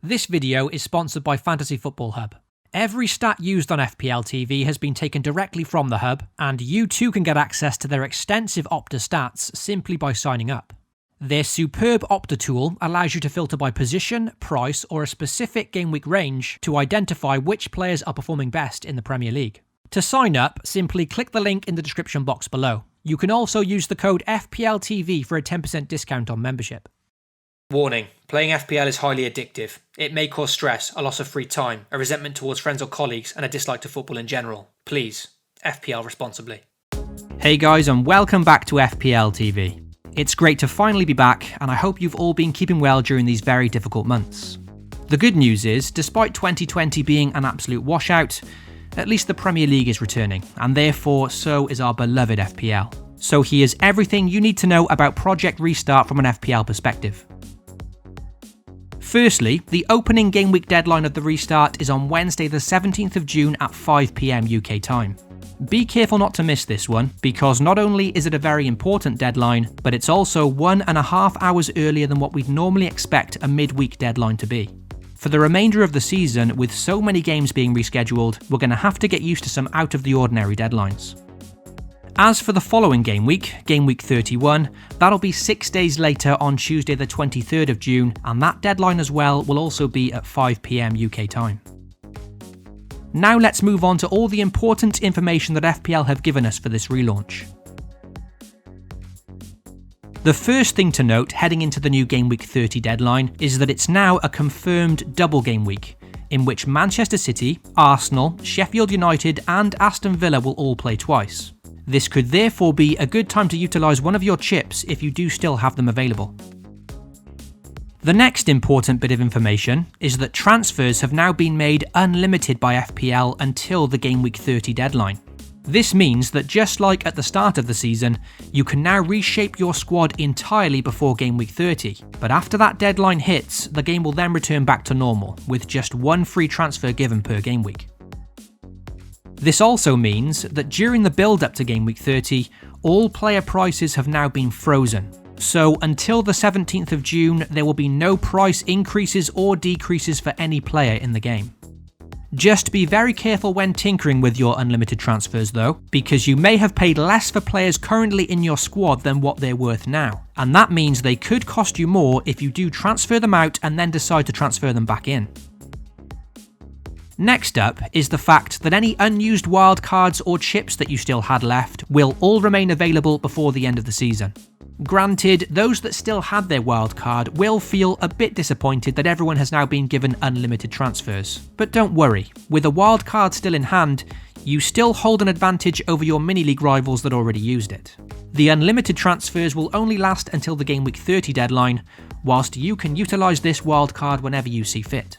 This video is sponsored by Fantasy Football Hub. Every stat used on FPLTV has been taken directly from the hub, and you too can get access to their extensive Opta stats simply by signing up. Their superb Opta tool allows you to filter by position, price, or a specific game week range to identify which players are performing best in the Premier League. To sign up, simply click the link in the description box below. You can also use the code FPLTV for a 10% discount on membership. Warning, playing FPL is highly addictive. It may cause stress, a loss of free time, a resentment towards friends or colleagues, and a dislike to football in general. Please, FPL responsibly. Hey guys, and welcome back to FPL TV. It's great to finally be back, and I hope you've all been keeping well during these very difficult months. The good news is, despite 2020 being an absolute washout, at least the Premier League is returning, and therefore so is our beloved FPL. So here's everything you need to know about Project Restart from an FPL perspective. Firstly, the opening game week deadline of the restart is on Wednesday the 17th of June at 5 PM UK time. Be careful not to miss this one, because not only is it a very important deadline, but it's also 1.5 hours earlier than what we'd normally expect a midweek deadline to be. For the remainder of the season, with so many games being rescheduled, we're going to have to get used to some out of the ordinary deadlines. As for the following game week 31, that'll be 6 days later on Tuesday the 23rd of June, and that deadline as well will also be at 5 PM UK time. Now let's move on to all the important information that FPL have given us for this relaunch. The first thing to note heading into the new Game Week 30 deadline is that it's now a confirmed double game week, in which Manchester City, Arsenal, Sheffield United and Aston Villa will all play twice. This could therefore be a good time to utilise one of your chips if you do still have them available. The next important bit of information is that transfers have now been made unlimited by FPL until the Game Week 30 deadline. This means that just like at the start of the season, you can now reshape your squad entirely before Game Week 30, but after that deadline hits, the game will then return back to normal, with just one free transfer given per game week. This also means that during the build-up to Game Week 30, all player prices have now been frozen. So until the 17th of June, there will be no price increases or decreases for any player in the game. Just be very careful when tinkering with your unlimited transfers though, because you may have paid less for players currently in your squad than what they're worth now. And that means they could cost you more if you do transfer them out and then decide to transfer them back in. Next up is the fact that any unused wildcards or chips that you still had left will all remain available before the end of the season. Granted, those that still had their wildcard will feel a bit disappointed that everyone has now been given unlimited transfers. But don't worry, with a wildcard still in hand, you still hold an advantage over your mini-league rivals that already used it. The unlimited transfers will only last until the Game Week 30 deadline, whilst you can utilise this wildcard whenever you see fit.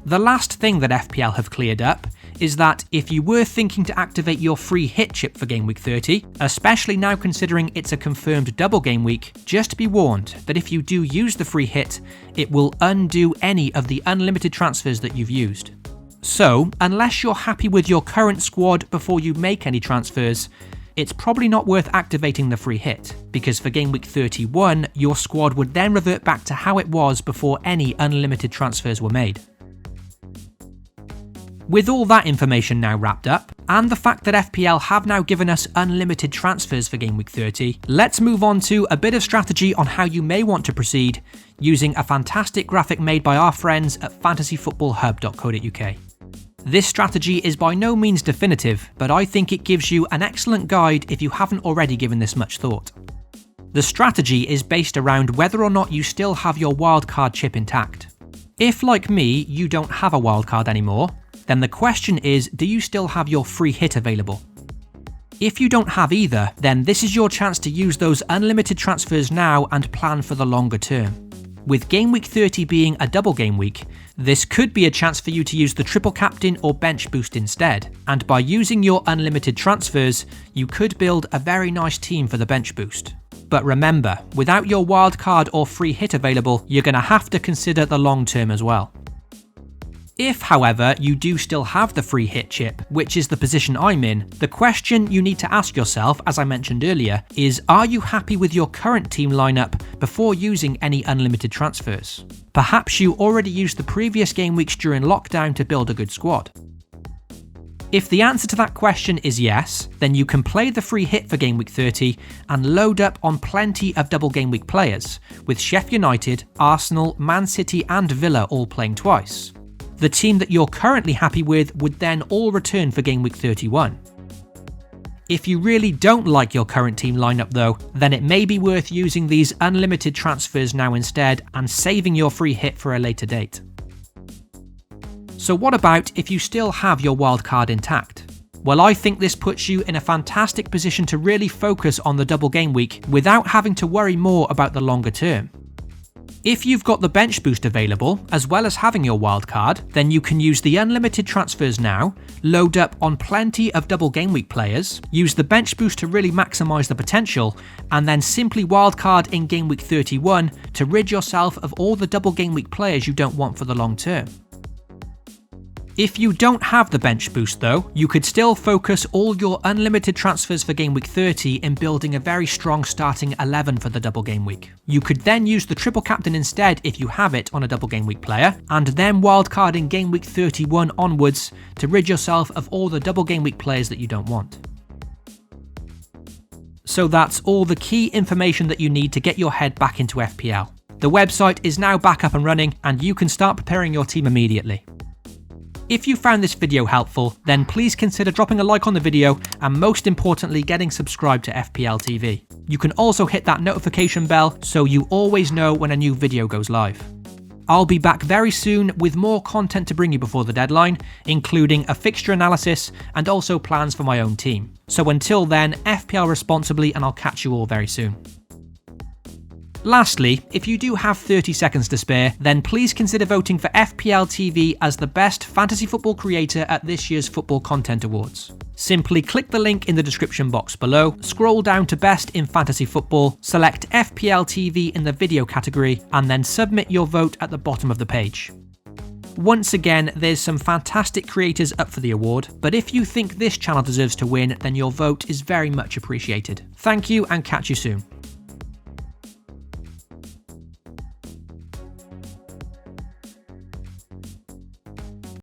The last thing that FPL have cleared up is that if you were thinking to activate your free hit chip for Game Week 30, especially now considering it's a confirmed double game week, just be warned that if you do use the free hit, it will undo any of the unlimited transfers that you've used. So, unless you're happy with your current squad before you make any transfers, it's probably not worth activating the free hit, because for Game Week 31, your squad would then revert back to how it was before any unlimited transfers were made. With all that information now wrapped up, and the fact that FPL have now given us unlimited transfers for Game Week 30, let's move on to a bit of strategy on how you may want to proceed using a fantastic graphic made by our friends at fantasyfootballhub.co.uk. This strategy is by no means definitive, but I think it gives you an excellent guide if you haven't already given this much thought. The strategy is based around whether or not you still have your wildcard chip intact. If, like me, you don't have a wildcard anymore, then the question is, do you still have your free hit available? If you don't have either, then this is your chance to use those unlimited transfers now and plan for the longer term. With Game Week 30 being a double game week, this could be a chance for you to use the triple captain or bench boost instead, and by using your unlimited transfers, you could build a very nice team for the bench boost. But remember, without your wildcard or free hit available, you're going to have to consider the long term as well. If, however, you do still have the free hit chip, which is the position I'm in, the question you need to ask yourself, as I mentioned earlier, is are you happy with your current team lineup before using any unlimited transfers? Perhaps you already used the previous game weeks during lockdown to build a good squad. If the answer to that question is yes, then you can play the free hit for Game Week 30 and load up on plenty of double Game Week players, with Sheffield United, Arsenal, Man City and Villa all playing twice. The team that you're currently happy with would then all return for Game Week 31. If you really don't like your current team lineup though, then it may be worth using these unlimited transfers now instead and saving your free hit for a later date. So what about if you still have your wildcard intact? Well, I think this puts you in a fantastic position to really focus on the double game week without having to worry more about the longer term. If you've got the bench boost available, as well as having your wildcard, then you can use the unlimited transfers now, load up on plenty of double game week players, use the bench boost to really maximise the potential, and then simply wildcard in game week 31 to rid yourself of all the double game week players you don't want for the long term. If you don't have the bench boost though, you could still focus all your unlimited transfers for Game Week 30 in building a very strong starting 11 for the double game week. You could then use the triple captain instead if you have it on a double game week player, and then wildcard in Game Week 31 onwards to rid yourself of all the double game week players that you don't want. So that's all the key information that you need to get your head back into FPL. The website is now back up and running and you can start preparing your team immediately. If you found this video helpful, then please consider dropping a like on the video and most importantly getting subscribed to FPLTV. You can also hit that notification bell so you always know when a new video goes live. I'll be back very soon with more content to bring you before the deadline, including a fixture analysis and also plans for my own team. So until then, FPL responsibly and I'll catch you all very soon. Lastly, if you do have 30 seconds to spare, then please consider voting for FPLTV as the best fantasy football creator at this year's Football Content Awards. Simply click the link in the description box below, scroll down to Best in Fantasy Football, select FPLTV in the video category, and then submit your vote at the bottom of the page. Once again, there's some fantastic creators up for the award, but if you think this channel deserves to win, then your vote is very much appreciated. Thank you and catch you soon.